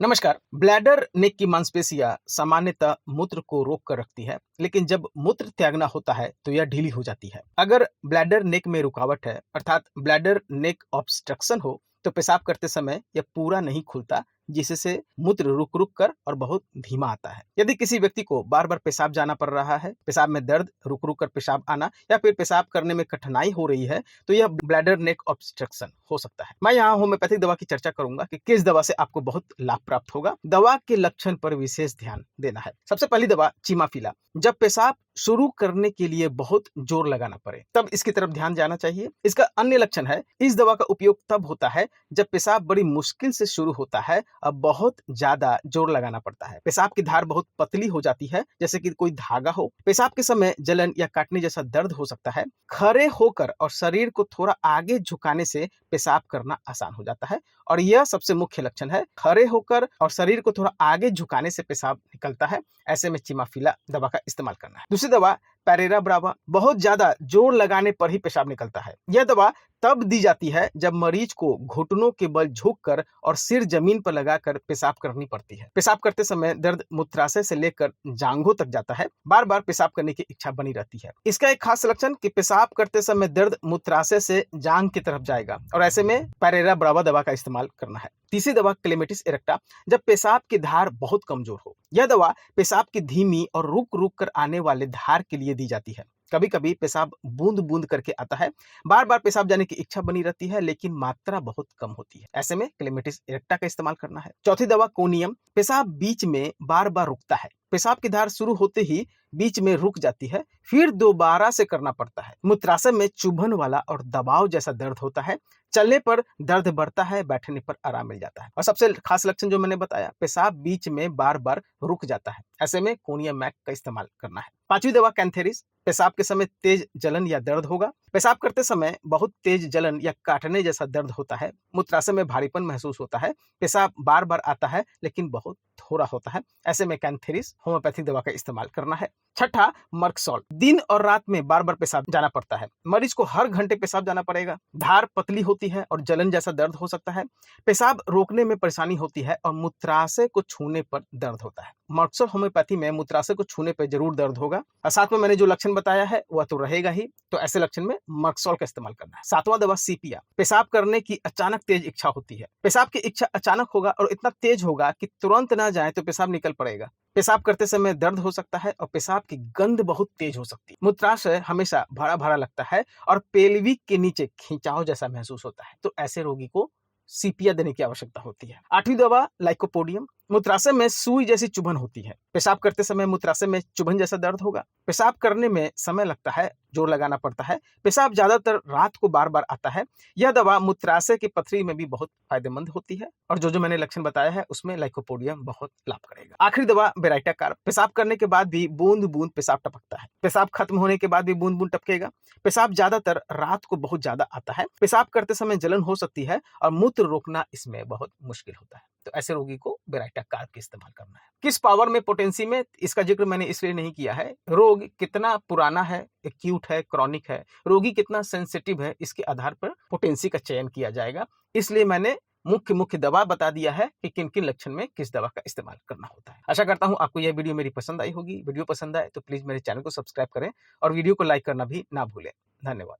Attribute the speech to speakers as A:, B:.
A: नमस्कार। Bladder neck की मांसपेशियां सामान्यतः मूत्र को रोक कर रखती है, लेकिन जब मूत्र त्यागना होता है तो यह ढीली हो जाती है। अगर ब्लैडर नेक में रुकावट है, अर्थात ब्लैडर नेक ऑब्स्ट्रक्शन हो, तो पेशाब करते समय यह पूरा नहीं खुलता, जिससे मूत्र रुक रुक कर और बहुत धीमा आता है। यदि किसी व्यक्ति को बार बार पेशाब जाना पड़ रहा है, पेशाब में दर्द, रुक रुक कर पेशाब आना या फिर पेशाब करने में कठिनाई हो रही है, तो यह ब्लैडर नेक ऑब्स्ट्रक्शन हो सकता है। मैं यहाँ होम्योपैथिक दवा की चर्चा करूंगा कि किस दवा से आपको बहुत लाभ प्राप्त होगा। दवा के लक्षण पर विशेष ध्यान देना है। सबसे पहली दवा चिमाफिला। जब पेशाब शुरू करने के लिए बहुत जोर लगाना पड़े, तब इसकी तरफ ध्यान जाना चाहिए। इसका अन्य लक्षण है, इस दवा का उपयोग तब होता है जब पेशाब बड़ी मुश्किल से शुरू होता है और बहुत ज्यादा जोर लगाना पड़ता है। पेशाब की धार बहुत पतली हो जाती है, जैसे कि कोई धागा हो। पेशाब के समय जलन या काटने जैसा दर्द हो सकता है। खड़े होकर और शरीर को थोड़ा आगे झुकाने से पेशाब करना आसान हो जाता है, और यह सबसे मुख्य लक्षण है। खड़े होकर और शरीर को थोड़ा आगे झुकाने से पेशाब निकलता है। ऐसे में चिमाफिला दवा का इस्तेमाल करना है। दूसरी दवा पैरेरा ब्रावा। बहुत ज्यादा जोर लगाने पर ही पेशाब निकलता है। यह दवा तब दी जाती है जब मरीज को घुटनों के बल झुककर और सिर जमीन पर लगाकर पेशाब करनी पड़ती है। पेशाब करते समय दर्द मूत्राशय से लेकर जांघों तक जाता है। बार बार पेशाब करने की इच्छा बनी रहती है। इसका एक खास लक्षण कि पेशाब करते समय दर्द मूत्राशय से जांघ की तरफ जाएगा, और ऐसे में पैरेरा ब्रावा दवा का इस्तेमाल करना है। तीसरी दवा क्लेमेटिस इरेक्टा। जब पेशाब की धार बहुत कमजोर हो, यह दवा पेशाब की धीमी और रुक रुक कर आने वाले धार के लिए दी जाती है। कभी कभी पेशाब बूंद बूंद करके आता है। बार बार पेशाब जाने की इच्छा बनी रहती है, लेकिन मात्रा बहुत कम होती है। ऐसे में क्लेमेटिस इरेक्टा का इस्तेमाल करना है। चौथी दवा कोनियम। पेशाब बीच में बार बार रुकता है। पेशाब की धार शुरू होते ही बीच में रुक जाती है, फिर दोबारा से करना पड़ता है। मूत्राशय में चुभन वाला और दबाव जैसा दर्द होता है। चलने पर दर्द बढ़ता है, बैठने पर आराम मिल जाता है। और सबसे खास लक्षण जो मैंने बताया, पेशाब बीच में बार बार रुक जाता है। ऐसे में कोनियम मैक का इस्तेमाल करना है। पांचवी दवा कैंथेरिस। पेशाब के समय तेज जलन या दर्द होगा। पेशाब करते समय बहुत तेज जलन या काटने जैसा दर्द होता है। मूत्राशय में भारीपन महसूस होता है। पेशाब बार बार आता है, लेकिन बहुत थोड़ा होता है। ऐसे में कैंथेरिस होम्योपैथिक दवा का इस्तेमाल करना है। छठा मर्कसॉल। दिन और रात में बार बार पेशाब जाना पड़ता है। मरीज को हर घंटे पेशाब जाना पड़ेगा। धार पतली होती है और जलन जैसा दर्द हो सकता है। पेशाब रोकने में परेशानी होती है और मूत्राशय को छूने पर दर्द होता है। मर्कसॉल होम्योपैथी में मूत्राशय को छूने पर जरूर दर्द होगा, और साथ में मैंने जो लक्षण बताया है वह तो रहेगा ही। तो ऐसे लक्षण में मर्कसॉल का इस्तेमाल करना है। सातवां दवा सीपिया। पेशाब करने की अचानक तेज इच्छा होती है। पेशाब की इच्छा अचानक होगा और इतना तेज होगा कि तुरंत ना जाए तो पेशाब निकल पड़ेगा। पेशाब करते समय दर्द हो सकता है और पेशाब की गंध बहुत तेज हो सकती है। मूत्राशय हमेशा भरा भरा लगता है और पेल्विक के नीचे खिंचाव जैसा महसूस होता है। तो ऐसे रोगी को सीपिया देने की आवश्यकता होती है। आठवीं दवा लाइकोपोडियम। मूत्राशय में सुई जैसी चुभन होती है। पेशाब करते समय मूत्राशय में चुभन जैसा दर्द होगा। पेशाब करने में समय लगता है, जोर लगाना पड़ता है। पेशाब ज्यादातर रात को बार बार आता है। यह दवा मूत्राशय की पथरी में भी बहुत फायदेमंद होती है, और जो मैंने लक्षण बताया है उसमें लाइकोपोडियम बहुत लाभ करेगा। आखिरी दवा बेराइटा कार्ब। पेशाब करने के बाद भी बूंद बूंद पेशाब टपकता है। पेशाब खत्म होने के बाद भी बूंद बूंद टपकेगा। पेशाब ज्यादातर रात को बहुत ज्यादा आता है। पेशाब करते समय जलन हो सकती है और मूत्र रोकना इसमें बहुत मुश्किल होता है। तो ऐसे रोगी को बेराइटा कार्ब का इस्तेमाल करना है। किस पावर में पोटेंसी में, इसका जिक्र मैंने इसलिए नहीं किया है। रोग कितना पुराना है, एक्यूट है, क्रॉनिक है, रोगी कितना सेंसिटिव है, इसके आधार पर पोटेंसी का चयन किया जाएगा। इसलिए मैंने मुख्य दवा बता दिया है कि किन किन लक्षण में किस दवा का इस्तेमाल करना होता है। आशा करता हूं आपको यह वीडियो मेरी पसंद आई होगी। वीडियो पसंद आए तो प्लीज मेरे चैनल को सब्सक्राइब करें और वीडियो को लाइक करना भी ना भूलें। धन्यवाद।